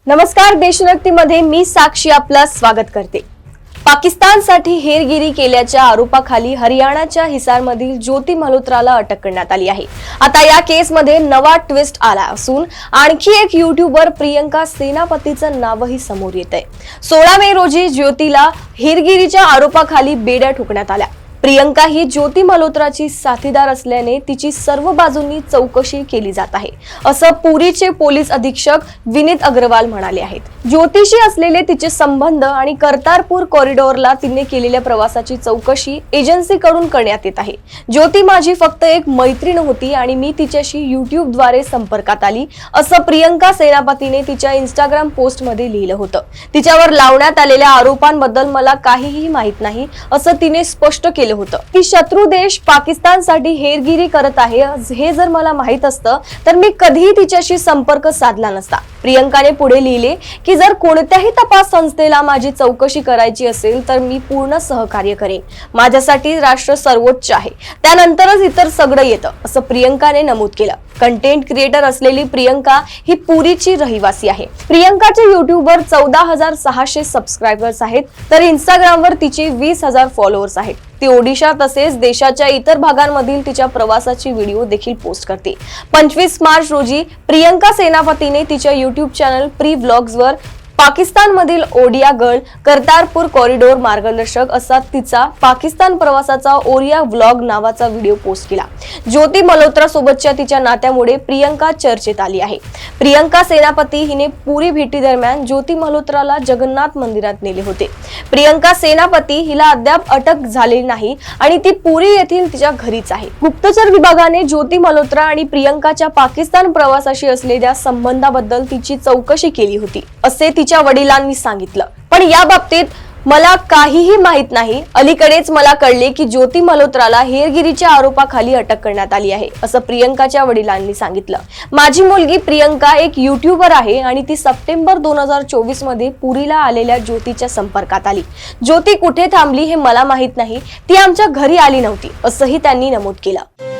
नमस्कार, देशोन्नतीमध्ये मी साक्षी आपलं स्वागत करते। पाकिस्तानसाठी हेरगिरी केल्याच्या आरोपाखाली हरियाणाच्या हिसारमधील ज्योती मल्होत्राला अटक करण्यात आली आहे। आता या केसमध्ये नवा ट्विस्ट आला असून आणखी एक यूट्यूबर प्रियंका सेनापतीचं नावही समोर येतंय। 16 मे रोजी ज्योतीला हेरगिरीच्या आरोपाखाली बेड्या ठोकण्यात आल्या। प्रियंका ही ज्योती मल्होत्राची साथीदार असल्याने तिची सर्व बाजूंनी चौकशी केली जात आहे, असं पुरीचे पोलीस अधीक्षक विनीत अग्रवाल म्हणाले आहेत। ज्योतीशी असलेले तिचे संबंध आणि करतारपूर कॉरिडॉरला तिने केलेल्या प्रवासाची चौकशी एजन्सीकडून करण्यात येत आहे। ज्योती माझी फक्त एक मैत्रीण होती आणि मी तिच्याशी युट्यूबद्वारे संपर्कात आली, असं प्रियंका सेनापतीने तिच्या इंस्टाग्राम पोस्टमध्ये लिहिलं होतं। तिच्यावर लावण्यात आलेल्या आरोपांबद्दल मला काहीही माहित नाही, असं तिने स्पष्ट केलं होतं। की शत्रू देश पाकिस्तानसाठी हेरगिरी करत आहे हे जर मला माहित असतं तर मी कधीही तिच्याशी संपर्क साधला नसता। प्रियंकाने पुढे लिहिले की जर कोणत्याही तपास संस्थेला माझी चौकशी करायची असेल तर मी पूर्ण सहकार्य करेन। माझ्यासाठी राष्ट्र सर्वोच्च आहे, त्यानंतरच इतर सगळं येतं, असं प्रियंकाने नमूद केलं। कंटेंट क्रिएटर असलेली प्रियंका ही पुरीची रहिवासी आहे। प्रियंकाचे युट्यूबवर 14,600 सबस्क्रायबर्स आहेत, तर इंस्टाग्रामवर तिचे 20,000 फॉलोअर्स आहेत। ती ओडिशा तसेच देशाच्या इतर भागांमधील तिच्या प्रवासाची व्हिडिओ देखील पोस्ट करते। 25 मार्च रोजी प्रियंका सेनापतीने तिच्या युट्यूब चॅनल प्री व्लॉग्सवर पाकिस्तानमधील ओडिया गर्ल करतारपूर कॉरिडॉर मार्गदर्शक असा तिचा पाकिस्तान प्रवासाचा ओरिया व्लॉग नावाचा व्हिडिओ पोस्ट केला। ज्योती मल्होत्रा सोबतच्या तिच्या नात्यामुळे प्रियंका चर्चेत आली आहे। प्रियंका सेनापती हिने पुरी भेटी दरम्यान ज्योती मल्होत्राला जगन्नाथ मंदिरात नेले होते। प्रियंका सेनापती हिला अद्याप अटक झालेली नाही आणि ती पुरी येथील तिच्या घरीच आहे। गुप्तचर विभागाने ज्योती मल्होत्रा आणि प्रियंकाच्या पाकिस्तान प्रवासाशी असलेल्या संबंधाबद्दल तिची चौकशी केली होती, असे तिच्या वडिलांनी सांगितलं। पण या बाबतीत मला काहीही माहित नाही। अलीकडेच मला कळले की ज्योती मल्होत्राला हेरगिरीच्या आरोपाखाली अटक करण्यात आली आहे, असं प्रियंकाच्या वडिलांनी सांगितलं। माझी मुलगी प्रियंका एक यूट्यूबर आहे आणि ती सप्टेंबर 2024 मध्ये पुरीला आलेल्या ज्योतीच्या संपर्कात आली। ज्योती कुठे थांबली हे मला माहित नाही, ती आमच्या घरी आली नव्हती, असंही त्यांनी नमूद केलं।